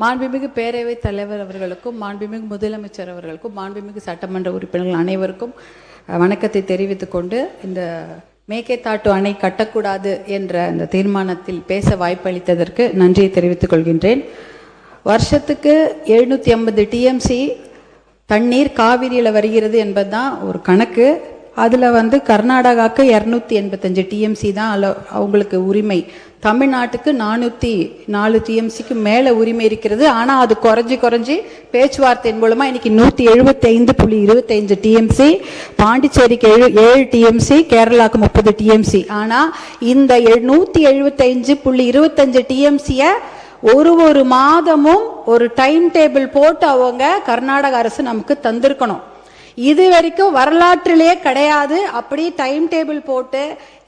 மாண்புமிகு பேரவைத் தலைவர் அவர்களுக்கும் மாண்புமிகு முதலமைச்சர் அவர்களுக்கும் மாண்புமிகு சட்டமன்ற உறுப்பினர்கள் அனைவருக்கும் வணக்கத்தை தெரிவித்துக் கொண்டு, இந்த மேகேதாட்டு அணை கட்டக்கூடாது என்ற இந்த தீர்மானத்தில் பேச வாய்ப்பளித்ததற்கு நன்றியை தெரிவித்துக் கொள்கின்றேன். வருஷத்துக்கு 750 டிஎம்சி தண்ணீர் காவிரியில் வருகிறது என்பதுதான் ஒரு கணக்கு. அதில் கர்நாடகாவுக்கு 285 டிஎம்சி தான் அவங்களுக்கு உரிமை. தமிழ்நாட்டுக்கு 404 டிஎம்சிக்கு மேலே உரிமை இருக்கிறது. ஆனால் அது குறைஞ்சி பேச்சுவார்த்தையின் மூலமாக இன்னைக்கு 175.25 டிஎம்சி, பாண்டிச்சேரிக்கு 7 டிஎம்சி, கேரளாவுக்கு 30 டிஎம்சி. ஆனால் இந்த 175.25 டிஎம்சியை ஒரு மாதமும் ஒரு டைம் டேபிள் போட்டு அவங்க கர்நாடக அரசு நமக்கு தந்திருக்கணும். இது வரைக்கும் வரலாற்றிலேயே கிடையாது. அப்படி டைம் டேபிள் போட்டு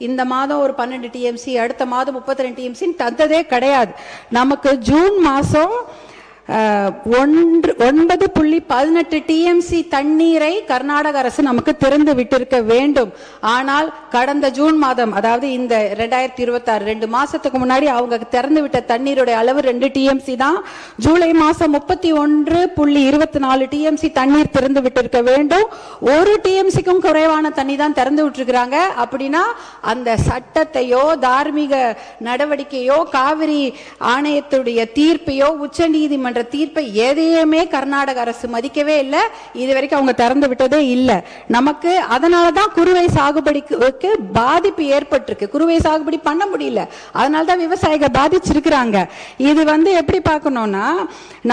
இந்த மாதம் ஒரு 12 டிஎம்சி, அடுத்த மாதம் 32 டிஎம்சி தந்ததே கிடையாது. நமக்கு ஜூன் மாதம் 9.18 டிஎம்சி தண்ணீரை கர்நாடக அரசு நமக்கு திறந்து விட்டிருக்க வேண்டும். ஆனால் கடந்த ஜூன் மாதம், அதாவது இந்த 2026 2 மாசத்துக்கு முன்னாடி அவங்க திறந்து விட்ட தண்ணீருடைய அளவு 2 டிஎம்சி தான். ஜூலை மாசம் 31.24 டிஎம்சி தண்ணீர் திறந்து விட்டிருக்க வேண்டும். 1 டிஎம்சிக்கும் குறைவான தண்ணி தான் திறந்து விட்டுருக்கிறாங்க. அப்படின்னா அந்த சட்டத்தையோ தார்மீக நடவடிக்கையோ காவிரி ஆணையத்துடைய தீர்ப்பையோ உச்ச நீதிமன்ற தீர்ப்பை எதையுமே கர்நாடக அரசு மதிக்கவே இல்லை. இது வரைக்கும் அவங்க திறந்து விட்டதே இல்லை. நமக்கு அதனாலதான் குறுவை சாகுபடிக்கு பாதிப்பு ஏற்பட்டிருக்கு. குறுவை சாகுபடி பண்ண முடியல, அதனாலதான் விவசாயிகள் பாதிச்சிருக்கிறாங்க. இது எப்படி பார்க்கணும்னா,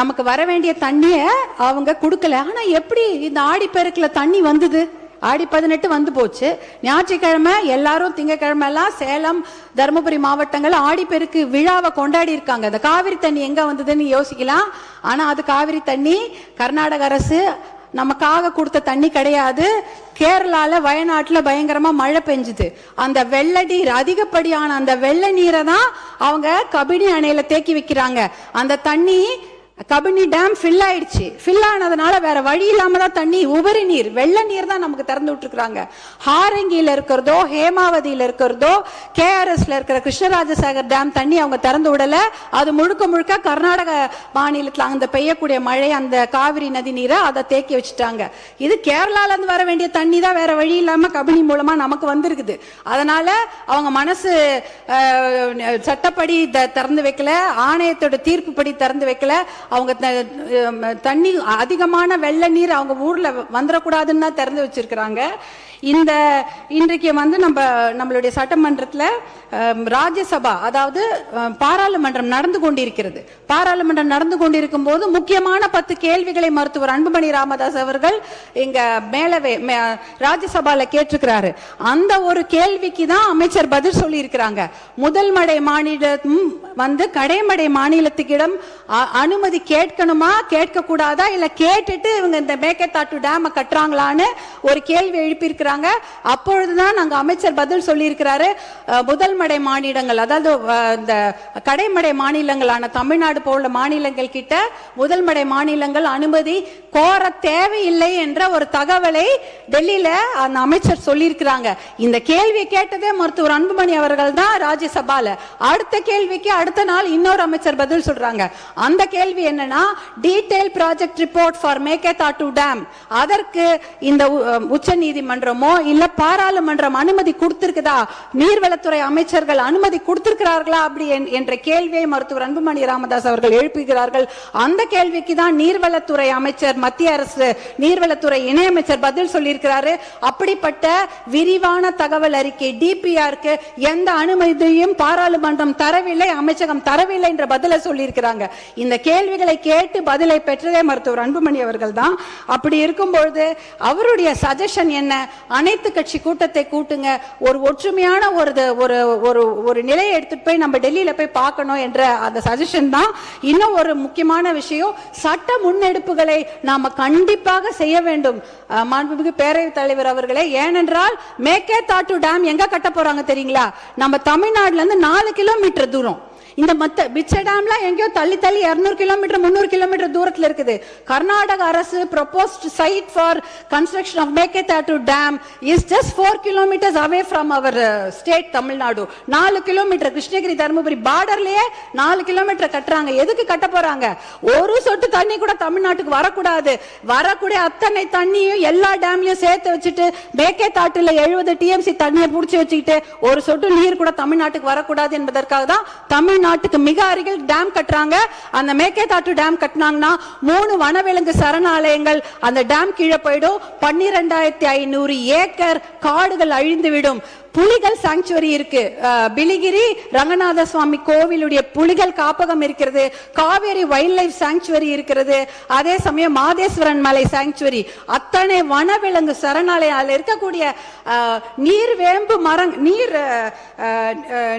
நமக்கு வர வேண்டிய தண்ணிய அவங்க கொடுக்கல. ஆனா எப்படி இந்த ஆடிப்பெருக்குல தண்ணி வந்தது? ஆடி 18 வந்து போச்சு. ஞாயிற்றுக்கிழமை எல்லாரும், திங்கக்கிழமை எல்லாம் சேலம் தருமபுரி மாவட்டங்கள் ஆடிப்பெருக்கு விழாவை கொண்டாடி இருக்காங்க. அந்த காவிரி தண்ணி எங்க வந்ததுன்னு யோசிக்கலாம். ஆனா அது காவிரி தண்ணி கர்நாடக அரசு நமக்காக கொடுத்த தண்ணி கிடையாது. கேரளால வயநாட்டுல பயங்கரமா மழை பெஞ்சுது. அந்த வெள்ள நீர், அதிகப்படியான அந்த வெள்ள நீரை தான் அவங்க கபினி அணையில தேக்கி வைக்கிறாங்க. அந்த தண்ணி கபினி டேம் ஃபில் ஆயிடுச்சு. ஃபில் ஆனதுனால வேற வழி இல்லாம தான் தண்ணி, உபரி நீர், வெள்ள நீர் தான் நமக்கு திறந்து விட்டுருக்காங்க. ஹாரங்கியில இருக்கிறதோ, ஹேமாவதியில இருக்கிறதோ, கேஆர்எஸ்ல இருக்கிற கிருஷ்ணராஜசாகர் டேம் தண்ணி அவங்க திறந்து விடல. அது முழுக்க கர்நாடக மாநிலத்தில் அந்த பெய்யக்கூடிய மழை, அந்த காவிரி நதி நீரை அதை தேக்கி வச்சுட்டாங்க. இது கேரளால இருந்து வர வேண்டிய தண்ணி தான் வேற வழி இல்லாம கபினி மூலமா நமக்கு வந்திருக்குது. அதனால அவங்க மனசு சட்டப்படி திறந்து வைக்கல, ஆணையத்தோட தீர்ப்பு படி திறந்து வைக்கல. அவங்க தண்ணி அதிகமான வெள்ள நீர் அவங்க ஊர்ல வந்துடக்கூடாதுன்னு தான் திறந்து வச்சிருக்கிறாங்க. இன்றைக்கு நம்மளுடைய சட்டமன்றத்தில் ராஜ்யசபா, அதாவது பாராளுமன்றம் நடந்து கொண்டிருக்கிறது. பாராளுமன்றம் நடந்து கொண்டிருக்கும் போது முக்கியமான 10 கேள்விகளை மருத்துவர் அன்புமணி ராமதாஸ் அவர்கள் இங்க மேலவே ராஜ்யசபால கேட்டிருக்கிறாரு. அந்த ஒரு கேள்விக்கு தான் அமைச்சர் பதில் சொல்லி இருக்கிறாங்க. முதல் மடை மாநிலம் கடைமடை மாநிலத்துக்கிடம் அனுமதி கேட்கணுமா, கேட்க கூடாதா, இல்ல கேட்டுட்டு இவங்க இந்த மேகேதாட்டு டேம் கட்டுறாங்களான்னு ஒரு கேள்வி எழுப்பியிருக்கிறாங்க. அப்பொழுதுதான் நாங்க அமைச்சர் பதில் சொல்லி இருக்கிறாரு. முதல் மடை மாநிலங்கள், அதாவது இந்த கடைமடை மாநிலங்களான தமிழ்நாடு போல மாநிலங்கள் கிட்ட முதல் மடை மாநிலங்கள் அனுமதி கோர தேவையில்லை என்ற ஒரு தகவலை டெல்லியில அந்த அமைச்சர் சொல்லி இருக்கிறாங்க. இந்த கேள்வியை கேட்டதே மருத்துவர் அன்புமணி அவர்கள் தான் ராஜ்யசபால. அடுத்த கேள்விக்கு அடுத்த நாள் இன்னொரு அமைச்சர் பதில் சொல்றாங்க. அந்த கேள்வி என்னன்னா, detail project report for Mekedatu dam, அதற்கு இந்த உச்ச நீதிமன்றமோ இல்ல பாராளுமன்றம் அனுமதி கொடுத்திருக்குதா, நீர்வளத்துறை அமைச்சர்கள் அனுமதி கொடுத்திருக்கிறார்களா அப்படி என்ற கேள்வியை மருத்துவர் அன்புமணி ராமதாஸ் அவர்கள் எழுப்புகிறார்கள். அந்த கேள்விக்கு தான் நீர்வளத்துறை அமைச்சர், மத்திய அரசு நீர்வளத்துறை இணையமைச்சர் பதில் சொல்லியிருக்கிறாரு. அப்படிப்பட்ட விரிவான தகவல் அறிக்கை டிபிஆருக்கு எந்த அனுமதியும் பாராளுமன்றம் தரவில்லை, அமைச்சகம் தரவில்லை என்ற பதிலை சொல்லியிருக்கிறாங்க. இந்த கேள்விகளை கேட்டு பதிலை பெற்றதே மருத்துவர் அன்புமணி அவர்கள் தான். அப்படி இருக்கும்பொழுது அவருடைய சஜஷன் என்ன, அனைத்து கட்சி கூட்டத்தை கூட்டுங்க, ஒரு ஒற்றுமையான ஒரு நிலையை எடுத்துட்டு போய் நம்ம டெல்லியில போய் பார்க்கணும் என்ற அந்த சஜஷன் தான். இன்னும் ஒரு முக்கியமான விஷயம், சட்ட முன்னெடுப்புகளை நாம கண்டிப்பாக செய்ய வேண்டும் மாண்புமிகு பேரவைத் தலைவர் அவர்களே. ஏனென்றால் மேகேதாட்டு டேம் எங்க கட்ட போறாங்க தெரியுங்களா? நம்ம தமிழ்நாடுல இருந்து 4 கிலோமீட்டர் தூரம். இந்த பிச்சை டேம்லாம் எங்கேயோ தள்ளி 200 கிலோமீட்டர் 300 கிலோமீட்டர் தூரத்துல இருக்குது. கர்நாடக அரசு proposed site for construction of Meketatu Dam is just 4 kilometers away from our state Tamil Nadu. 4 kilometre Krishnagiri Dharmapuri பார்டர்லயே 4 கிலோமீட்டர் கட்டுறாங்க. எதுக்கு கட்ட போறாங்க? ஒரு சொட்டு தண்ணி கூட தமிழ்நாட்டுக்கு வரக்கூடாது. வரக்கூடிய அத்தனை தண்ணியும் எல்லா டேம்லயும் சேர்த்து வச்சுட்டு மேகேதாட்டுல 70 TMC தண்ணியை புடிச்சு வச்சுக்கிட்டு ஒரு சொட்டு நீர் கூட தமிழ்நாட்டுக்கு வரக்கூடாது என்பதற்காக தான் தமிழ்நாட்டுக்கு மிக அருகில் டேம் கட்டுறாங்க. அந்த மேகேதாட்டு டேம் கட்டினாங்கன்னா 3 வனவிலங்கு சரணாலயங்கள் அந்த டேம் கீழே போயிடும். 12,500 ஏக்கர் காடுகள் அழிந்துவிடும். புலிகள் சாங்சுவரி இருக்கு. பிலிகிரி ரங்கநாத சுவாமி கோவிலுடைய புலிகள் காப்பகம் இருக்கிறது. காவேரி வைல்ட் லைஃப் சாங்சுவரி இருக்கிறது. அதே சமயம் மாதேஸ்வரன் மலை சாங்சுவரி, அத்தனை வனவிலங்கு சரணாலயம். அதில் இருக்கக்கூடிய நீர்வேம்பு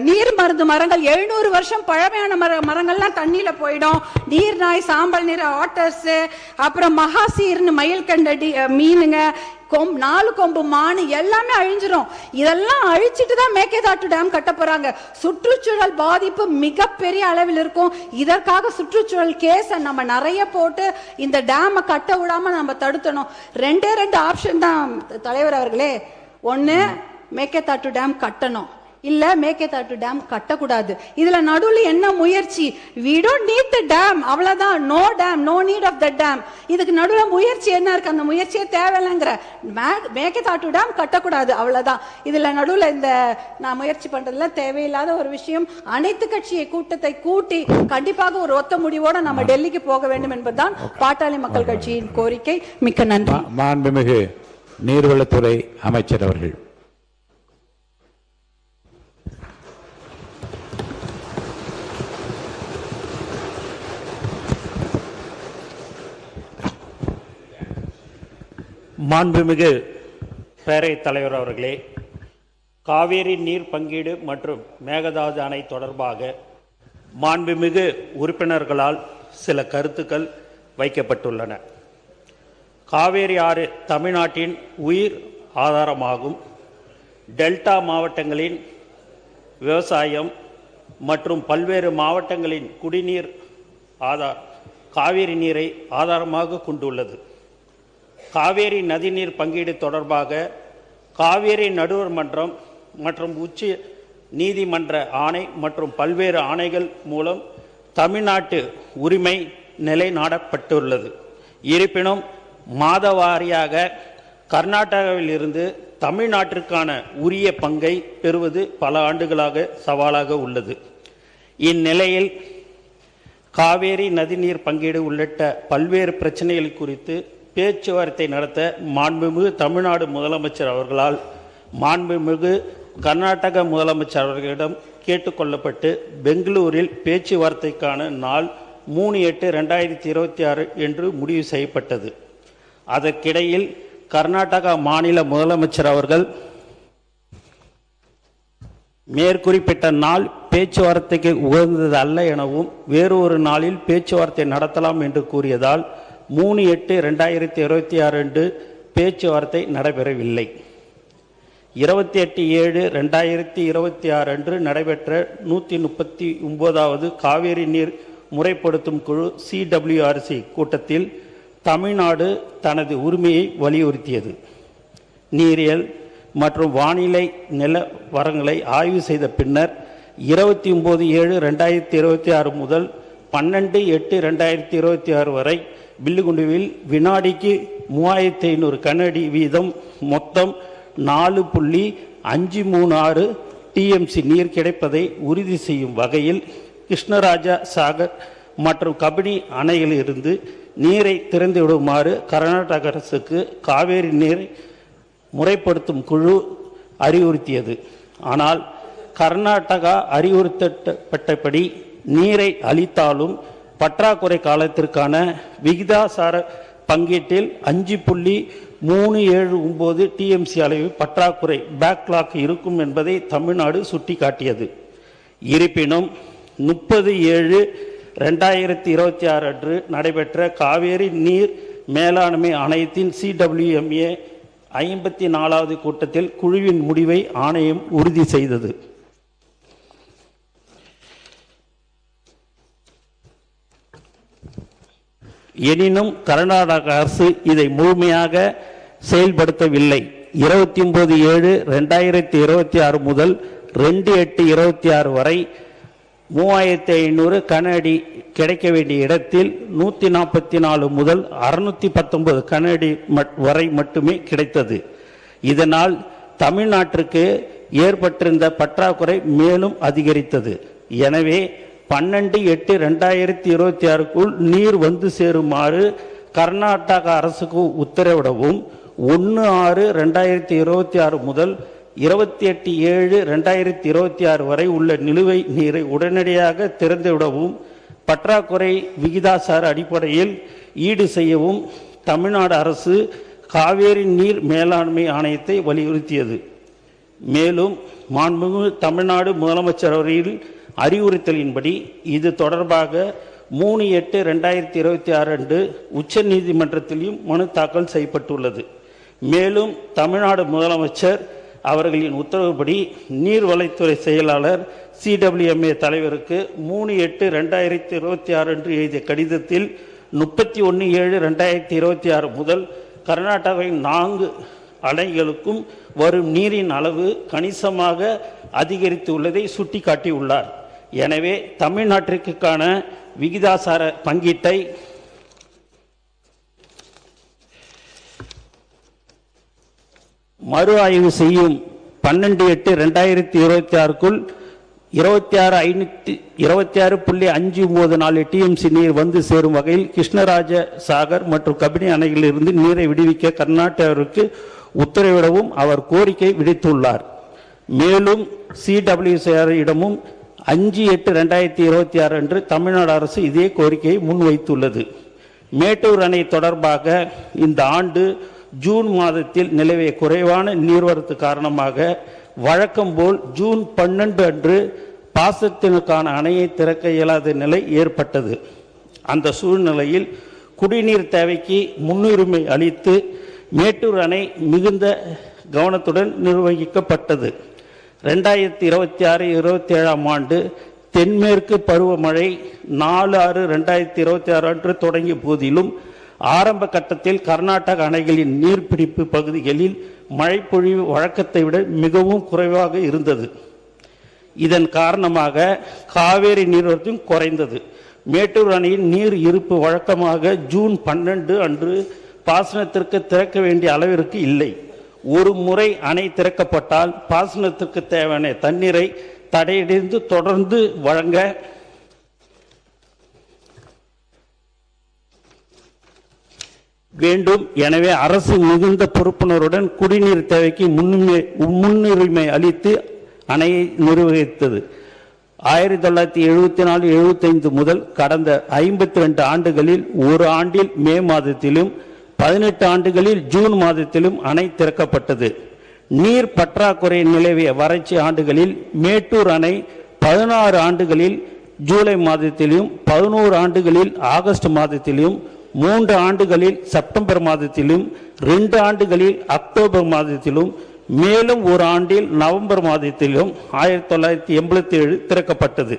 நீர் மருந்து மரங்கள் 700 வருஷம் பழமையான மரங்கள்லாம் தண்ணியில போயிடும். நீர் நாய், சாம்பல் நீர் ஆட்டர்ஸ், அப்புறம் மகாசீர்னு மயில் கண்ட மீனுங்க, 4 கொம்பு மானு எல்லாமே அழிஞ்சிரும். இதெல்லாம் அழிச்சிட்டு தான் மேகேதாட்டு டேம் கட்ட போறாங்க. சுற்றுச்சூழல் பாதிப்பு மிகப்பெரிய அளவில் இருக்கும். இதற்காக சுற்றுச்சூழல் கேஸ் நம்ம நிறைய போட்டு இந்த டேமை கட்ட விடாம நம்ம தடுத்தணும். 2 ஆப்ஷன் தான் தலைவர் அவர்களே. ஒன்னு மேகேதாட்டு டேம் கட்டணும், இல்ல மேகேதாட்டு டேம் கட்டக்கூடாது. இதுல நடுவுல என்ன முயற்சி? we don't need the dam, அவ்வளவுதான். no dam, no need of the dam. இதுக்கு நடுவுல முயற்சி என்ன இருக்கு? அந்த முயற்சியே தேவையில்லைங்கிற. மேகேதாட்டு டேம் கட்டக்கூடாது, அவ்வளவுதான். இதுல நடுவுல இந்த நான் முயற்சி பண்றதுல தேவையில்லாத ஒரு விஷயம். அனைத்து கட்சியை கூட்டத்தை கூட்டி கண்டிப்பாக ஒரு ஒத்த முடிவோட நம்ம டெல்லிக்கு போக வேண்டும் என்பதுதான் பாட்டாளி மக்கள் கட்சியின் கோரிக்கை. மிக்க நன்றி. மாண்புமிகு நீர்வளத்துறை அமைச்சர் அவர்கள். மாண்புமிகு பேரவைத் தலைவர் அவர்களே, காவேரி நீர் பங்கீடு மற்றும் மேகதாது அணை தொடர்பாக மாண்புமிகு உறுப்பினர்களால் சில கருத்துக்கள் வைக்கப்பட்டுள்ளன. காவேரி ஆறு தமிழ்நாட்டின் உயிர் ஆதாரமாகும். டெல்டா மாவட்டங்களின் விவசாயம் மற்றும் பல்வேறு மாவட்டங்களின் குடிநீர் காவேரி நீரை ஆதாரமாக கொண்டுள்ளது. காவேரி நதிநீர் பங்கீடு தொடர்பாக காவேரி நடுவர் மன்றம் மற்றும் உச்ச நீதிமன்ற ஆணை மற்றும் பல்வேறு ஆணைகள் மூலம் தமிழ்நாட்டு உரிமை நிலைநாட்டப்பட்டுள்ளது. இருப்பினும் மாதவாரியாக கர்நாடகாவில் இருந்து தமிழ்நாட்டிற்கான உரிய பங்கை பெறுவது பல ஆண்டுகளாக சவாலாக உள்ளது. இந்நிலையில் காவேரி நதிநீர் பங்கீடு உள்ளிட்ட பல்வேறு பிரச்சனைகள் குறித்து பேச்சுவார்த்தை நடத்த மாண்புமிகு தமிழ்நாடு முதலமைச்சர் அவர்களால் மாண்புமிகு கர்நாடக முதலமைச்சர் அவர்களிடம் கேட்டுக்கொள்ளப்பட்டு பெங்களூரில் பேச்சுவார்த்தைக்கான நாள் 3/8/2026 என்று முடிவு செய்யப்பட்டது. அதற்கிடையில் கர்நாடகா மாநில முதலமைச்சர் அவர்கள் மேற்குறிப்பிட்ட நாள் பேச்சுவார்த்தைக்கு உகந்தது அல்ல எனவும் வேறு ஒரு நாளில் பேச்சுவார்த்தை நடத்தலாம் என்று கூறியதால் 3/8/2026 அன்று பேச்சுவார்த்தை நடைபெறவில்லை. 28/7/2026 அன்று நடைபெற்ற 139வது காவேரி நீர் முறைப்படுத்தும் குழு CWRC கூட்டத்தில் தமிழ்நாடு தனது உரிமையை வலியுறுத்தியது. நீரியல் மற்றும் வானிலை நிலவரங்களை ஆய்வு செய்த பின்னர் 29/7/2026 முதல் 12/8/2026 வரை பில்லுகுண்டுவில் வினாடிக்கு 3500 கனஅடி வீதம் மொத்தம் 4.536 TMC நீர் கிடைப்பதை உறுதி செய்யும் வகையில் கிருஷ்ணராஜா சாகர் மற்றும் கபினி அணையிலிருந்து நீரை திறந்து விடுமாறு கர்நாடக அரசுக்கு காவேரி நீரை முறைப்படுத்தும் குழு அறிவுறுத்தியது. ஆனால் கர்நாடகா அறிவுறுத்தப்பட்டபடி நீரை அளித்தாலும் பற்றாக்குறை காலத்திற்கான விகிதாசார பங்கீட்டில் 5.379 TMC அளவு பற்றாக்குறை பேக்லாக் இருக்கும் என்பதை தமிழ்நாடு சுட்டிக்காட்டியது. இருப்பினும் 30/7/2026 அன்று நடைபெற்ற காவேரி நீர் மேலாண்மை ஆணையத்தின் CWMA 54வது கூட்டத்தில் குழுவின் முடிவை ஆணையம் உறுதி செய்தது. எனினும் கர்நாடக அரசு இதை முழுமையாக செயல்படுத்தவில்லை. 29/7/2026 முதல் 2/8/26 வரை 3500 கன அடி கிடைக்க வேண்டிய இடத்தில் 144 முதல் 619 கன அடி வரை மட்டுமே கிடைத்தது. இதனால் தமிழ்நாட்டிற்கு ஏற்பட்டிருந்த பற்றாக்குறை மேலும் அதிகரித்தது. எனவே 12/8/2026க்குள் நீர் வந்து சேருமாறு கர்நாடக அரசுக்கு உத்தரவிடவும், 1/6/2026 முதல் 28/7/2026 வரை உள்ள நிலுவை நீரை உடனடியாக திறந்துவிடவும், பற்றாக்குறை விகிதாசார அடிப்படையில் ஈடு செய்யவும் தமிழ்நாடு அரசு காவேரி நீர் மேலாண்மை ஆணையத்தை வலியுறுத்தியது. மேலும் மாண்புமிகு தமிழ்நாடு முதலமைச்சர் அவர்களின் அறிவுறுத்தலின்படி இது தொடர்பாக 3/8/2026 அன்று உச்ச நீதிமன்றத்திலும் மனு தாக்கல் செய்யப்பட்டுள்ளது. மேலும் தமிழ்நாடு முதலமைச்சர் அவர்களின் உத்தரவுப்படி நீர்வளத்துறை செயலாளர் CWMA தலைவருக்கு 3/8/2026 அன்று எழுதிய கடிதத்தில் 31/7/2026 முதல் கர்நாடகாவின் 4 அணைகளுக்கும் வரும் நீரின் அளவு கணிசமாக அதிகரித்துள்ளதை சுட்டிக்காட்டியுள்ளார். எனவே தமிழ்நாட்டிற்கான விகிதாசார பங்கீட்டை மறு ஆய்வு செய்யும் 12/8/2026க்குள் 26.594 TMC நீர் வந்து சேரும் வகையில் கிருஷ்ணராஜ சாகர் மற்றும் கபினி அணைகளிலிருந்து நீரை விடுவிக்க கர்நாடகாவிற்கு உத்தரவிடவும் அவர் கோரிக்கை விடுத்துள்ளார். மேலும் CWCR இடமும் 5/8/2026 அன்று தமிழ்நாடு அரசு இதே கோரிக்கையை முன்வைத்துள்ளது. மேட்டூர் அணை தொடர்பாக இந்த ஆண்டு ஜூன் மாதத்தில் நிலவிய குறைவான நீர்வரத்து காரணமாக வழக்கம்போல் ஜூன் 12 அன்று பாசனத்திற்கான அணையை திறக்க இயலாத நிலை ஏற்பட்டது. அந்த சூழ்நிலையில் குடிநீர் தேவைக்கு முன்னுரிமை அளித்து மேட்டூர் அணை மிகுந்த கவனத்துடன் நிர்வகிக்கப்பட்டது. 2026-27 ஆண்டு தென்மேற்கு பருவமழை 4/6/2026 அன்று தொடங்கிய போதிலும் ஆரம்ப கட்டத்தில் கர்நாடக அணைகளின் நீர்பிடிப்பு பகுதிகளில் மழைப்பொழிவு வழக்கத்தை விட மிகவும் குறைவாக இருந்தது. இதன் காரணமாக காவேரி நீர்வரத்தும் குறைந்தது. மேட்டூர் அணையின் நீர் இருப்பு வழக்கமாக ஜூன் 12 அன்று பாசனத்திற்கு திறக்க வேண்டிய அளவிற்கு இல்லை. ஒரு முறை அணை திறக்கப்பட்டால் பாசனத்திற்கு தேவையான தண்ணீரை தடையடைந்து தொடர்ந்து வழங்க வேண்டும். எனவே அரசு மிகுந்த பொறுப்புணர்வுடன் குடிநீர் தேவைக்கு முன்னுரிமை அளித்து அணையை நிர்வகித்தது. 1974-75 முதல் கடந்த 52 ஆண்டுகளில் ஒரு ஆண்டில் மே மாதத்திலும் 18 ஆண்டுகளில் ஜூன் மாதத்திலும் அணை திறக்கப்பட்டது. நீர் பற்றாக்குறை நிலவிய வறட்சி ஆண்டுகளில் மேட்டூர் அணை 16 ஆண்டுகளில் ஜூலை மாதத்திலும், 11 ஆண்டுகளில் ஆகஸ்ட் மாதத்திலும், 3 ஆண்டுகளில் செப்டம்பர் மாதத்திலும், 2 ஆண்டுகளில் அக்டோபர் மாதத்திலும், மேலும் ஒரு ஆண்டில் நவம்பர் மாதத்திலும் 1987 திறக்கப்பட்டது.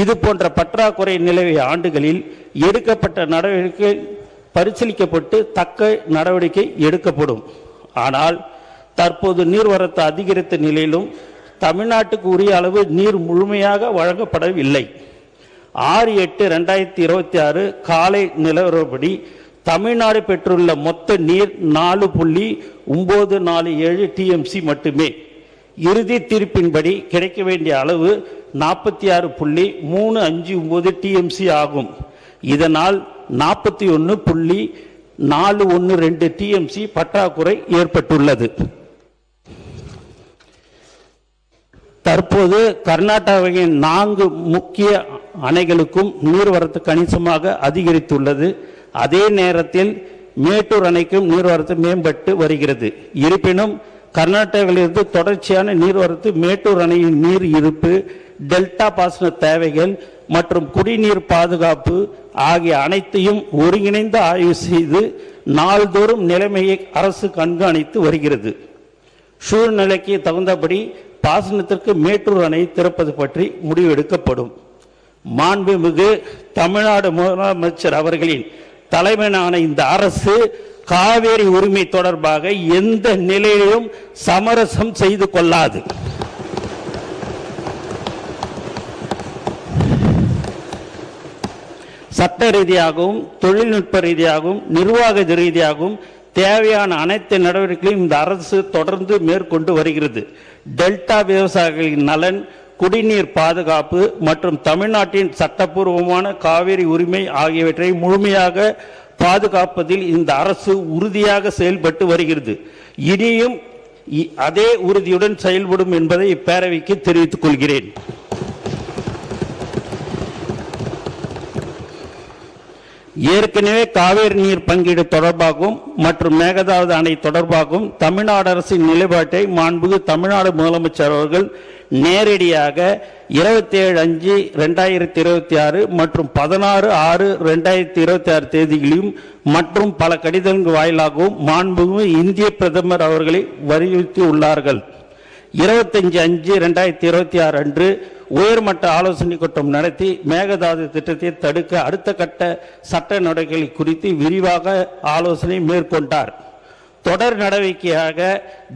இது போன்ற பற்றாக்குறை நிலவிய ஆண்டுகளில் எடுக்கப்பட்ட நடவடிக்கை பரிசீலிக்கப்பட்டு தக்க நடவடிக்கை எடுக்கப்படும். ஆனால் தற்போது நீர்வரத்து அதிகரித்த நிலையிலும் தமிழ்நாட்டுக்கு உரிய அளவு நீர் முழுமையாக வழங்கப்படவில்லை. 6/8/2026 காலை நிலவரப்படி தமிழ்நாடு பெற்றுள்ள மொத்த நீர் 4.947 TMC மட்டுமே. இறுதி தீர்ப்பின்படி கிடைக்க வேண்டிய அளவு 46.359 TMC ஆகும். இதனால் 41.412 TMC பற்றாக்குறை ஏற்பட்டுள்ளது. தற்போது கர்நாடகாவின் 4 முக்கிய அணைகளுக்கும் நீர்வரத்து கணிசமாக அதிகரித்துள்ளது. அதே நேரத்தில் மேட்டூர் அணைக்கும் நீர்வரத்து மேம்பட்டு வருகிறது. இருப்பினும் கர்நாடகாவிலிருந்து தொடர்ச்சியான நீர்வரத்து மேட்டூர் அணையின் நீர் இருப்பு, டெல்டா பாசன தேவைகள் மற்றும் குடிநீர் பாதுகாப்பு ஆகிய அனைத்தையும் ஒருங்கிணைந்து ஆய்வு செய்து நாள்தோறும் நிலைமையை அரசு கண்காணித்து வருகிறது. சூழ்நிலைக்கு தகுந்தபடி பாசனத்திற்கு மேட்டூர் அணை திறப்பது பற்றி முடிவெடுக்கப்படும். மாண்புமிகு தமிழ்நாடு முதலமைச்சர் அவர்களின் தலைமையிலான இந்த அரசு காவேரி உரிமை தொடர்பாக எந்த நிலையிலும் சமரசம் செய்து கொள்ளாது. சட்ட ரீதியாகவும் தொழில்நுட்ப ரீதியாகவும் நிர்வாக ரீதியாகவும் தேவையான அனைத்து நடவடிக்கைகளையும் இந்த அரசு தொடர்ந்து மேற்கொண்டு வருகிறது. டெல்டா விவசாயிகளின் நலன், குடிநீர் பாதுகாப்பு மற்றும் தமிழ்நாட்டின் சட்டப்பூர்வமான காவிரி உரிமை ஆகியவற்றை முழுமையாக பாதுகாப்பதில் இந்த அரசு உறுதியாக செயல்பட்டு வருகிறது. இனியும் அதே உறுதியுடன் செயல்படும் என்பதை இப்பேரவைக்கு தெரிவித்துக் கொள்கிறேன். ஏற்கனவே காவேரி நீர் பங்கீடு தொடர்பாகவும் மற்றும் மேகதாது அணை தொடர்பாகவும் தமிழ்நாடு அரசின் நிலைப்பாட்டை மாண்புமிகு தமிழ்நாடு முதலமைச்சர் அவர்கள் நேரடியாக 27/5/2026 மற்றும் 16/6/2026 தேதிகளிலும் மற்றும் பல கடிதங்கள் வாயிலாகவும் மாண்புமிகு இந்திய பிரதமர் அவர்களை வலியுறுத்தி உள்ளார்கள். 25/5/2026 அன்று உயர்மட்ட ஆலோசனை கூட்டம் நடத்தி மேகதாது திட்டத்தை தடுக்க அடுத்த கட்ட சட்ட நடவடிக்கைகள் குறித்து விரிவாக ஆலோசனை மேற்கொண்டார். தொடர் நடவடிக்கையாக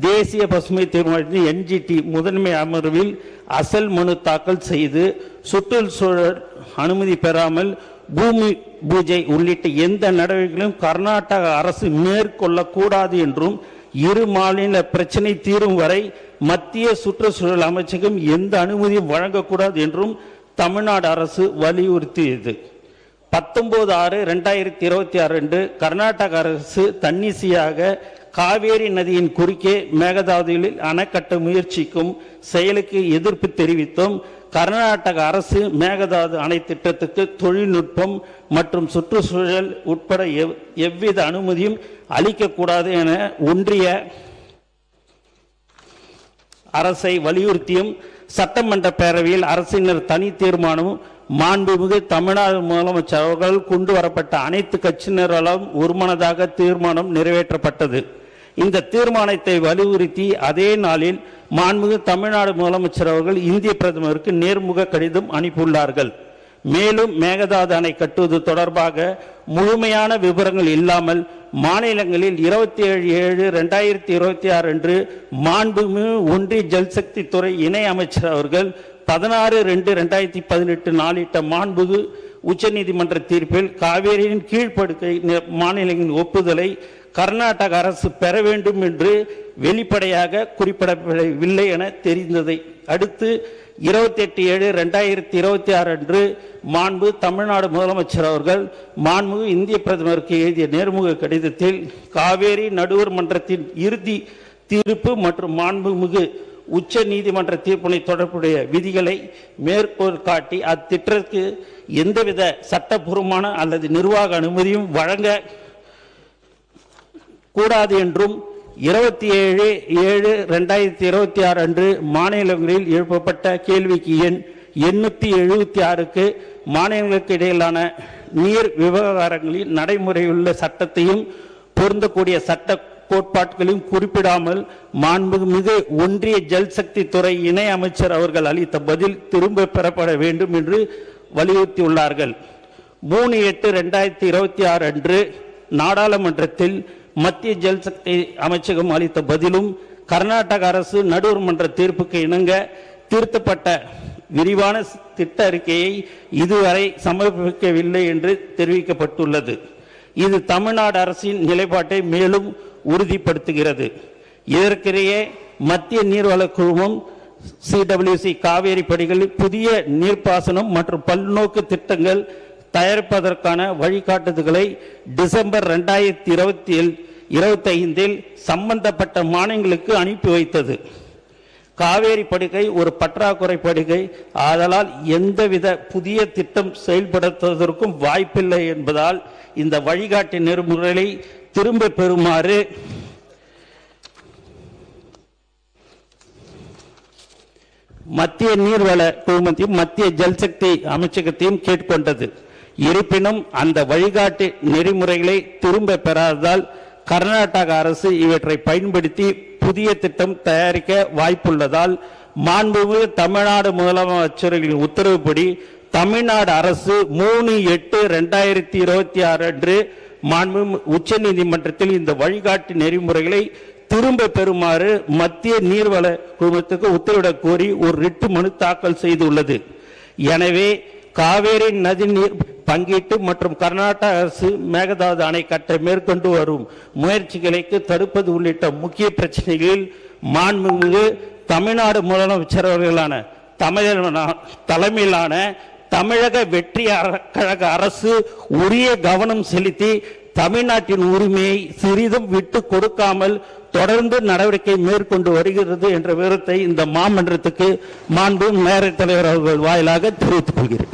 தேசிய பசுமை தீர்மானத்தின் NGT முதன்மை அமர்வில் அசல் மனு தாக்கல் செய்து சுற்றுச்சூழல் அனுமதி பெறாமல் பூமி பூஜை உள்ளிட்ட எந்த நடவடிக்கைகளும் கர்நாடக அரசு மேற்கொள்ளக்கூடாது என்றும் இரு மாநில பிரச்சனை தீரும் வரை மத்திய சுற்றுச்சூழல் அமைச்சகம் எந்த அனுமதியும் வழங்கக்கூடாது என்றும் தமிழ்நாடு அரசு வலியுறுத்தியது. 19/6/2026 அன்று கர்நாடக அரசு தன்னிச்சையாக காவேரி நதியின் குறுக்கே மேகதாதுவில் அணை கட்ட முயற்சிக்கும் செயலுக்கு எதிர்ப்பு தெரிவித்தும் கர்நாடக அரசு மேகதாது அணை திட்டத்துக்கு தொழில்நுட்பம் மற்றும் சுற்றுச்சூழல் உட்பட எவ்வித அனுமதியும் அளிக்கக்கூடாது என ஒன்றிய அரசை வலியுறுத்தியும் சட்டமன்ற பேரவையில் அரசினர் தனி தீர்மானமும் மாண்புமிகு தமிழ்நாடு முதலமைச்சர் அவர்கள் கொண்டு வரப்பட்ட அனைத்து கட்சியினராலும் ஒருமனதாக தீர்மானம் நிறைவேற்றப்பட்டது. இந்த தீர்மானத்தை வலியுறுத்தி அதே நாளில் மாண்புமிகு தமிழ்நாடு முதலமைச்சர் அவர்கள் இந்திய பிரதமருக்கு நேர்முக கடிதம் அனுப்பியுள்ளார்கள். மேலும் மேகதாது அணை கட்டுவது தொடர்பாக முழுமையான விவரங்கள் இல்லாமல் மாநிலங்களில் 27/7/2026 அன்று மாண்புமிகு ஒன்றிய ஜல்சக்தி துறை இணை அமைச்சர் அவர்கள் 16/2/2018 நாளிட்ட மாண்புமிகு உச்சநீதிமன்ற தீர்ப்பில் காவேரியின் கீழ்ப்படுக்கை மாநிலங்களின் ஒப்புதலை கர்நாடக அரசு பெற வேண்டும் என்று வெளிப்படையாக குறிப்பிடப்படவில்லை என தெரிந்ததை அடுத்து 28/7/2026 அன்று மாண்பு தமிழ்நாடு முதலமைச்சர் அவர்கள் மாண்பு இந்திய பிரதமருக்கு எழுதிய நேர்முக கடிதத்தில் காவேரி நடுவர் மன்றத்தின் இறுதி தீர்ப்பு மற்றும் மாண்புமிகு உச்ச நீதிமன்ற தீர்ப்பினை தொடர்புடைய விதிகளை மேற்கோள் காட்டி அத்திட்டத்திற்கு எந்தவித சட்டப்பூர்வமான அல்லது நிர்வாக அனுமதியும் வழங்க கூடாது என்றும் 27/7/2026 அன்று மாநிலங்களில் எழுப்பப்பட்ட கேள்விக்கு எண் 876க்கு மாநிலங்களுக்கு இடையிலான நீர் விவகாரங்களில் நடைமுறையுள்ள சட்டத்தையும் பொருந்தக்கூடிய சட்ட கோட்பாடுகளையும் குறிப்பிடாமல் மாண்புமிகு ஒன்றிய ஜல்சக்தி துறை இணை அமைச்சர் அவர்கள் அளித்த பதில் திரும்ப பெறப்பட வேண்டும் என்று வலியுறுத்தியுள்ளார்கள். 3/8/2026 அன்று நாடாளுமன்றத்தில் மத்திய ஜல்சக்தி அமைச்சகம் அளித்த பதிலும் கர்நாடக அரசு நடுவர் மன்ற தீர்ப்புக்கு இணங்க திருத்தப்பட்ட விரிவான திட்ட அறிக்கையை இதுவரை சமர்ப்பிக்கவில்லை என்று தெரிவிக்கப்பட்டுள்ளது. இது தமிழ்நாடு அரசின் நிலைப்பாட்டை மேலும் உறுதிப்படுத்துகிறது. இதற்கிடையே மத்திய நீர்வள குழுமம் CWC காவேரி படிகளில் புதிய நீர்ப்பாசனம் மற்றும் பல்நோக்கு திட்டங்கள் தயாரிப்பதற்கான வழிகாட்டுதல்களை டிசம்பர் 2025 சம்பந்தப்பட்ட மாநிலங்களுக்கு அனுப்பி வைத்தது. காவேரி படுகை ஒரு பற்றாக்குறை படுகை, ஆதலால் எந்தவித புதிய திட்டம் செயல்படுத்துவதற்கும் வாய்ப்பில்லை என்பதால் இந்த வழிகாட்டு நெறிமுறைகளை திரும்ப பெறுமாறு மத்திய நீர்வள குழுமத்தையும் மத்திய ஜல்சக்தி அமைச்சகத்தையும் கேட்டுக்கொண்டது. இருப்பினும் அந்த வழிகாட்டு நெறிமுறைகளை திரும்ப பெறாததால் கர்நாடக அரசு இவற்றை பயன்படுத்தி புதிய திட்டம் தயாரிக்க வாய்ப்புள்ளதால் மாண்புமிகு தமிழ்நாடு முதலமைச்சர்களின் உத்தரவுப்படி தமிழ்நாடு அரசு 3/8/2026 அன்று மாண்புமிகு உச்சநீதிமன்றத்தில் இந்த வழிகாட்டு நெறிமுறைகளை திரும்ப பெறுமாறு மத்திய நீர்வள குழுமத்துக்கு உத்தரவிடக் கோரி ஒரு ரிட் மனு தாக்கல் செய்துள்ளது. எனவே காவேரி நதிநீர் பங்கீட்டு மற்றும் கர்நாடக அரசு மேகதாது அணை கட்ட மேற்கொண்டு வரும் முயற்சிகளை தடுப்பது உள்ளிட்ட முக்கிய பிரச்சனைகளில் மாண்புமிகு தமிழ்நாடு முதலமைச்சர் அவர்களான தலைமையிலான தமிழக வெற்றி கழக அரசு உரிய கவனம் செலுத்தி தமிழ்நாட்டின் உரிமையை சிறிதும் விட்டு கொடுக்காமல் தொடர்ந்து நடவடிக்கை மேற்கொண்டு வருகிறது என்ற விவரத்தை இந்த மாமன்றத்துக்கு மாண்பு மேயர் தலைவர் அவர்கள் வாயிலாக தெரிவித்துக் கொள்கிறேன்.